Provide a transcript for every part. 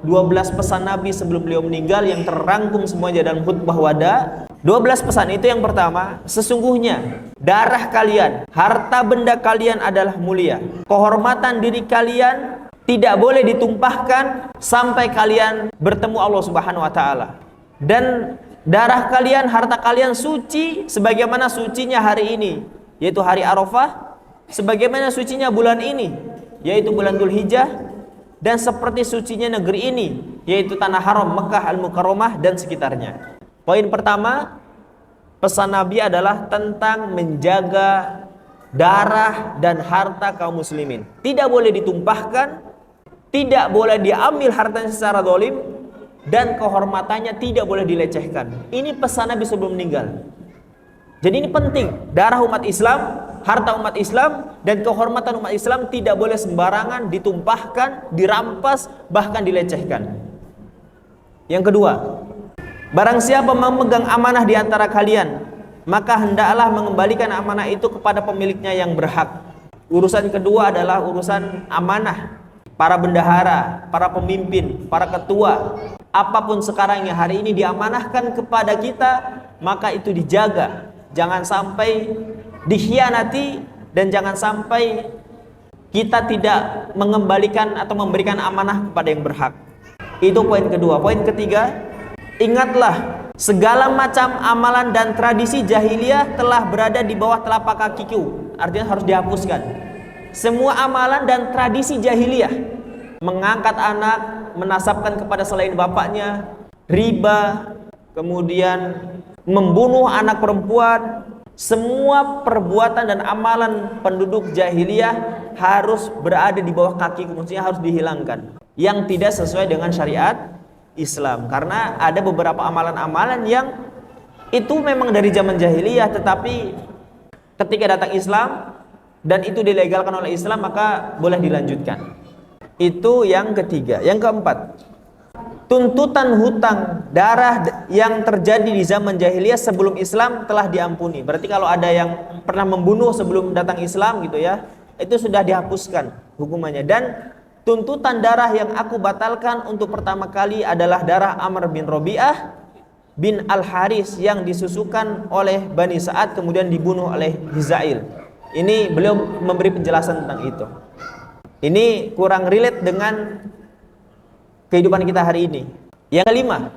12 pesan Nabi sebelum beliau meninggal yang terrangkum semuanya dalam khutbah wada. 12 pesan itu, yang pertama, sesungguhnya darah kalian, harta benda kalian adalah mulia. Kehormatan diri kalian tidak boleh ditumpahkan sampai kalian bertemu Allah Subhanahu wa taala. Dan darah kalian, harta kalian suci sebagaimana sucinya hari ini, yaitu hari Arafah, sebagaimana sucinya bulan ini, yaitu bulan Dzulhijjah, dan seperti sucinya negeri ini, yaitu tanah haram Mekah Al-Mukarramah dan sekitarnya. Poin pertama, pesan Nabi adalah tentang menjaga darah dan harta kaum muslimin. Tidak boleh ditumpahkan, tidak boleh diambil hartanya secara zalim, dan kehormatannya tidak boleh dilecehkan. Ini pesan Nabi sebelum meninggal. Jadi ini penting, darah umat Islam, harta umat Islam, dan kehormatan umat Islam tidak boleh sembarangan ditumpahkan, dirampas, bahkan dilecehkan. Yang kedua, barang siapa memegang amanah di antara kalian, maka hendaklah mengembalikan amanah itu kepada pemiliknya yang berhak. Urusan kedua adalah urusan amanah. Para bendahara, para pemimpin, para ketua, apapun sekarang yang hari ini diamanahkan kepada kita, maka itu dijaga. Jangan sampai dikhianati, dan jangan sampai kita tidak mengembalikan atau memberikan amanah kepada yang berhak. Itu poin kedua. Poin ketiga, ingatlah segala macam amalan dan tradisi jahiliyah telah berada di bawah telapak kakiku. Artinya harus dihapuskan semua amalan dan tradisi jahiliyah, mengangkat anak, menasabkan kepada selain bapaknya, riba, kemudian membunuh anak perempuan. Semua perbuatan dan amalan penduduk jahiliyah harus berada di bawah kakiku, maksudnya harus dihilangkan, yang tidak sesuai dengan syariat Islam. Karena ada beberapa amalan-amalan yang itu memang dari zaman jahiliyah, tetapi ketika datang Islam dan itu dilegalkan oleh Islam, maka boleh dilanjutkan. Itu yang ketiga. Yang keempat, tuntutan hutang darah yang terjadi di zaman jahiliyah sebelum Islam telah diampuni. Berarti kalau ada yang pernah membunuh sebelum datang Islam gitu ya, itu sudah dihapuskan hukumannya. Dan tuntutan darah yang aku batalkan untuk pertama kali adalah darah Amr bin Robi'ah bin Al-Haris yang disusukan oleh Bani Sa'ad kemudian dibunuh oleh Hizail. Ini beliau memberi penjelasan tentang itu. Ini kurang relate dengan kehidupan kita hari ini. Yang kelima,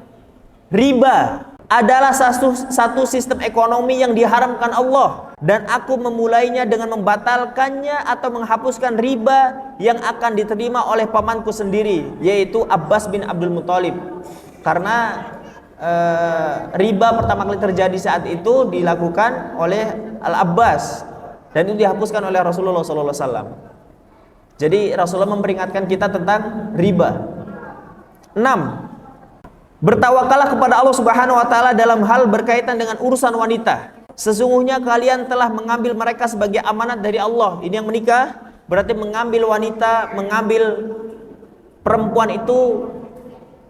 riba adalah satu sistem ekonomi yang diharamkan Allah, dan aku memulainya dengan membatalkannya atau menghapuskan riba yang akan diterima oleh pamanku sendiri, yaitu Abbas bin Abdul Muthalib. Karena riba pertama kali terjadi saat itu dilakukan oleh Al-Abbas, dan itu dihapuskan oleh Rasulullah SAW. Jadi Rasulullah memperingatkan kita tentang riba. 6. Bertawakallah kepada Allah Subhanahu wa taala dalam hal berkaitan dengan urusan wanita. Sesungguhnya kalian telah mengambil mereka sebagai amanat dari Allah. Ini yang menikah berarti mengambil wanita, mengambil perempuan itu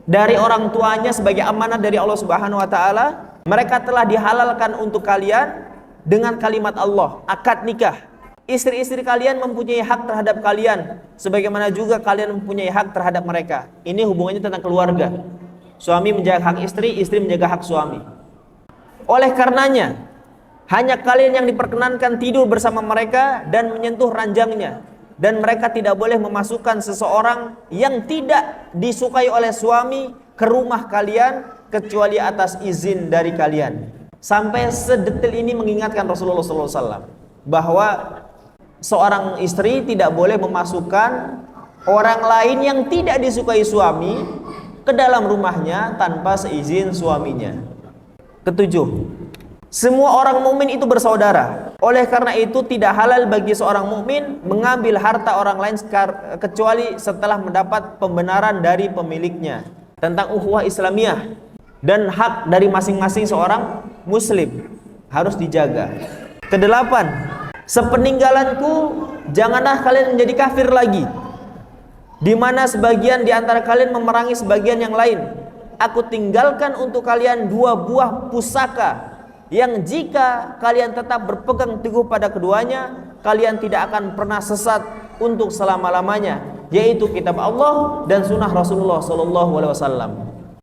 dari orang tuanya sebagai amanat dari Allah Subhanahu wa taala. Mereka telah dihalalkan untuk kalian dengan kalimat Allah, akad nikah. Istri-istri kalian mempunyai hak terhadap kalian, sebagaimana juga kalian mempunyai hak terhadap mereka. Ini hubungannya tentang keluarga. Suami menjaga hak istri, istri menjaga hak suami. Oleh karenanya, hanya kalian yang diperkenankan tidur bersama mereka dan menyentuh ranjangnya. Dan mereka tidak boleh memasukkan seseorang yang tidak disukai oleh suami ke rumah kalian kecuali atas izin dari kalian. Sampai sedetail ini mengingatkan Rasulullah SAW bahwa seorang istri tidak boleh memasukkan orang lain yang tidak disukai suami ke dalam rumahnya tanpa seizin suaminya. Ketujuh, semua orang mukmin itu bersaudara. Oleh karena itu tidak halal bagi seorang mukmin mengambil harta orang lain kecuali setelah mendapat pembenaran dari pemiliknya tentang ukhuwah Islamiyah dan hak dari masing-masing seorang muslim harus dijaga. Kedelapan, sepeninggalanku janganlah kalian menjadi kafir lagi, di mana sebagian di antara kalian memerangi sebagian yang lain. Aku tinggalkan untuk kalian 2 buah pusaka yang jika kalian tetap berpegang teguh pada keduanya, kalian tidak akan pernah sesat untuk selama-lamanya, yaitu kitab Allah dan sunnah Rasulullah SAW.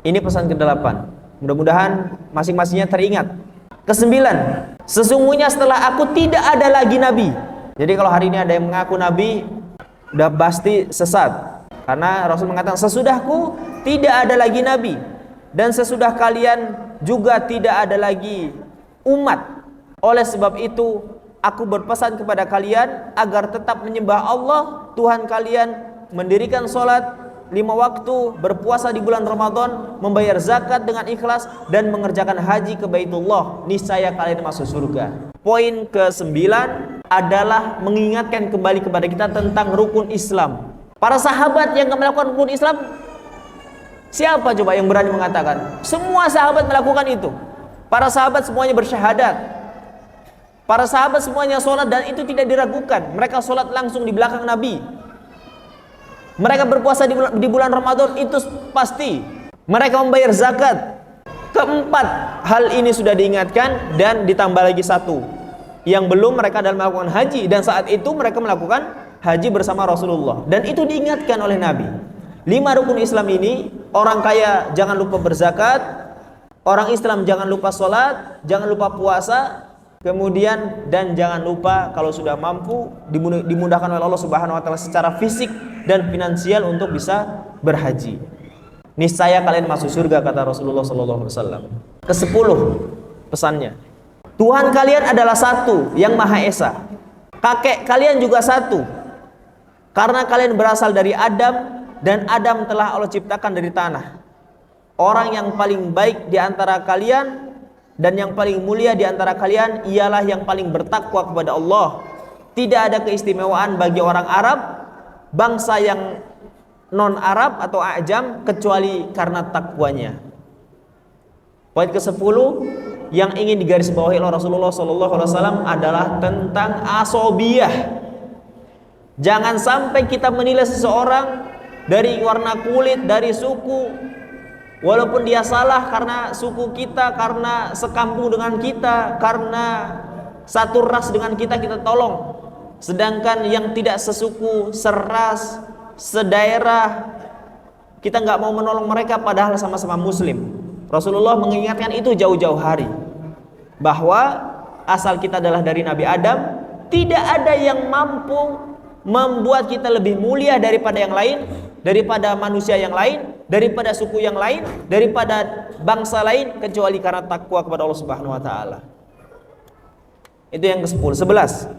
Ini pesan ke-8. Mudah-mudahan masing-masingnya teringat. Ke-9, sesungguhnya setelah aku tidak ada lagi nabi. Jadi kalau hari ini ada yang mengaku nabi, udah pasti sesat. Karena Rasul mengatakan, sesudahku tidak ada lagi nabi, dan sesudah kalian juga tidak ada lagi umat. Oleh sebab itu, aku berpesan kepada kalian agar tetap menyembah Allah Tuhan kalian, mendirikan sholat 5 waktu, berpuasa di bulan Ramadan, membayar zakat dengan ikhlas, dan mengerjakan haji ke Baitullah. Niscaya kalian masuk surga. Poin ke-9 adalah mengingatkan kembali kepada kita tentang rukun Islam. Para sahabat yang melakukan rukun Islam, siapa coba yang berani mengatakan? Semua sahabat melakukan itu. Para sahabat semuanya bersyahadat. Para sahabat semuanya sholat, dan itu tidak diragukan. Mereka sholat langsung di belakang Nabi. Mereka berpuasa di bulan Ramadan, itu pasti. Mereka membayar zakat. Keempat, hal ini sudah diingatkan, dan ditambah lagi satu yang belum, mereka adalah melakukan haji, dan saat itu mereka melakukan haji bersama Rasulullah, dan itu diingatkan oleh Nabi. 5 rukun Islam ini, orang kaya jangan lupa berzakat, orang Islam jangan lupa sholat, jangan lupa puasa, kemudian dan jangan lupa kalau sudah mampu dimudahkan oleh Allah Subhanahu wa taala secara fisik dan finansial untuk bisa berhaji. Niscaya kalian masuk surga, kata Rasulullah sallallahu alaihi wasallam. Ke-10 pesannya, Tuhan kalian adalah satu yang Maha Esa. Kakek kalian juga satu, karena kalian berasal dari Adam, dan Adam telah Allah ciptakan dari tanah. Orang yang paling baik di antara kalian dan yang paling mulia di antara kalian ialah yang paling bertakwa kepada Allah. Tidak ada keistimewaan bagi orang Arab, bangsa yang non-Arab atau Ajam, kecuali karena takwanya. Poin ke-10 yang ingin digarisbawahi oleh Rasulullah SAW adalah tentang asobiyah. Jangan sampai kita menilai seseorang dari warna kulit, dari suku, walaupun dia salah karena suku kita, karena sekampung dengan kita, karena satu ras dengan kita, kita tolong. Sedangkan yang tidak sesuku, seras, sedaerah, kita nggak mau menolong mereka padahal sama-sama muslim. Rasulullah mengingatkan itu jauh-jauh hari, bahwa asal kita adalah dari Nabi Adam, tidak ada yang mampu membuat kita lebih mulia daripada yang lain, daripada manusia yang lain, daripada suku yang lain, daripada bangsa lain, kecuali karena takwa kepada Allah Subhanahu wa taala. Itu yang ke-10. 11.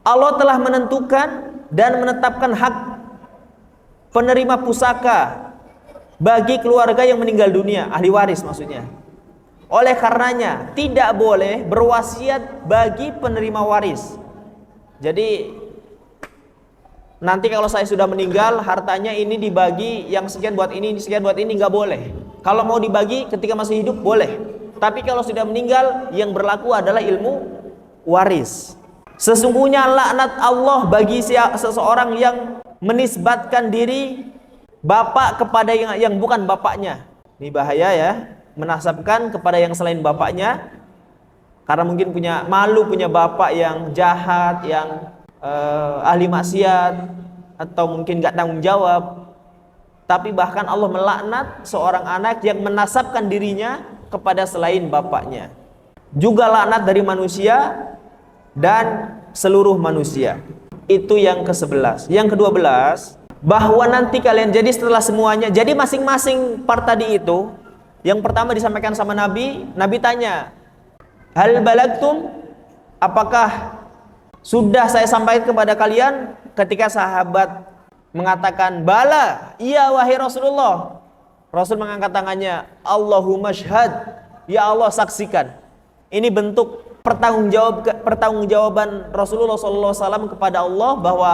Allah telah menentukan dan menetapkan hak penerima pusaka bagi keluarga yang meninggal dunia, ahli waris maksudnya. Oleh karenanya tidak boleh berwasiat bagi penerima waris. Jadi nanti kalau saya sudah meninggal, hartanya ini dibagi, yang sekian buat ini, sekian buat ini, nggak boleh. Kalau mau dibagi ketika masih hidup boleh, tapi kalau sudah meninggal, yang berlaku adalah ilmu waris. Sesungguhnya laknat Allah bagi seseorang yang menisbatkan diri bapak kepada yang bukan bapaknya. Ini bahaya ya, menasabkan kepada yang selain bapaknya, karena mungkin punya malu, punya bapak yang jahat, yang ahli maksiat, atau mungkin gak tanggung jawab. Tapi bahkan Allah melaknat seorang anak yang menasabkan dirinya kepada selain bapaknya. Juga laknat dari manusia dan seluruh manusia. Itu yang ke-11. Yang ke-12, bahwa nanti kalian, jadi setelah semuanya, jadi masing-masing part tadi itu, yang pertama disampaikan sama Nabi, Nabi tanya, hal balagtum, apakah sudah saya sampaikan kepada kalian? Ketika sahabat mengatakan bala, iya wahai Rasulullah, Rasul mengangkat tangannya, Allahumma syhad, ya Allah saksikan. Ini bentuk pertanggungjawaban Rasulullah SAW kepada Allah, bahwa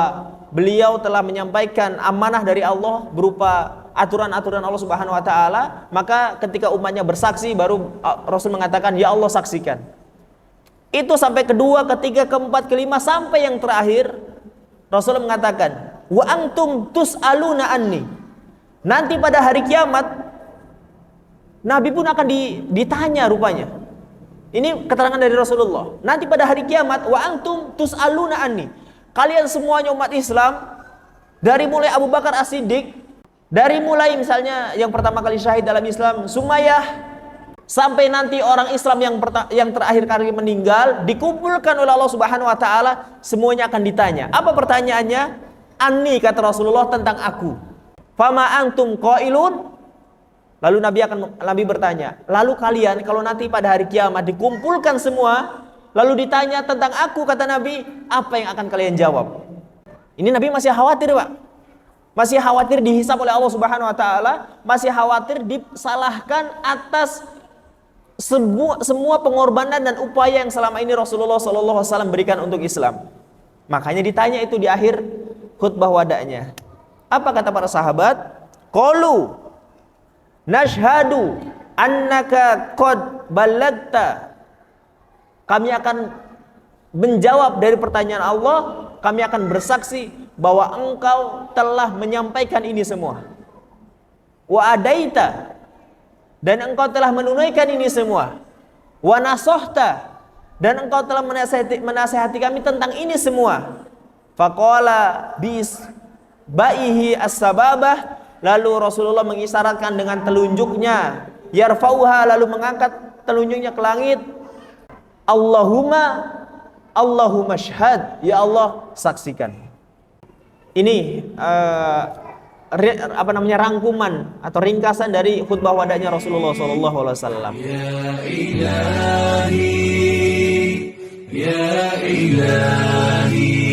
beliau telah menyampaikan amanah dari Allah berupa aturan-aturan Allah Subhanahu wa taala. Maka ketika umatnya bersaksi, baru Rasul mengatakan ya Allah saksikan. Itu sampai kedua, ketiga, keempat, kelima, sampai yang terakhir Rasul mengatakan wa antum tus'aluna anni. Nanti pada hari kiamat Nabi pun akan ditanya rupanya. Ini keterangan dari Rasulullah. Nanti pada hari kiamat wa antum tus'aluna anni. Kalian semuanya umat Islam Dari mulai Abu Bakar As-Siddiq, dari mulai misalnya yang pertama kali syahid dalam Islam, Sumayyah, sampai nanti orang Islam yang terakhir kali meninggal, dikumpulkan oleh Allah Subhanahu wa taala, semuanya akan ditanya. Apa pertanyaannya? Anni, kata Rasulullah, tentang aku. Fama antum qailun? Lalu Nabi bertanya, lalu kalian kalau nanti pada hari kiamat dikumpulkan semua, lalu ditanya tentang aku, kata Nabi, apa yang akan kalian jawab? Ini Nabi masih khawatir, Pak. Masih khawatir dihisab oleh Allah Subhanahu wa taala, masih khawatir disalahkan atas semua pengorbanan dan upaya yang selama ini Rasulullah SAW berikan untuk Islam. Makanya ditanya itu di akhir khutbah wada'nya. Apa kata para sahabat? Qalu nashhadu annaka qad ballagta. Kami akan menjawab dari pertanyaan Allah, kami akan bersaksi bahwa engkau telah menyampaikan ini semua. Wa adaita, dan engkau telah menunaikan ini semua. Wa nasohta, dan engkau telah menasihati kami tentang ini semua. Faqala bis baihi as-sababah, lalu Rasulullah mengisyaratkan dengan telunjuknya, yarfauha, lalu mengangkat telunjuknya ke langit. Allahumma syahad, ya Allah saksikan. Ini rangkuman atau ringkasan dari khutbah wadahnya Rasulullah SAW. Ya ilahi, ya ilahi.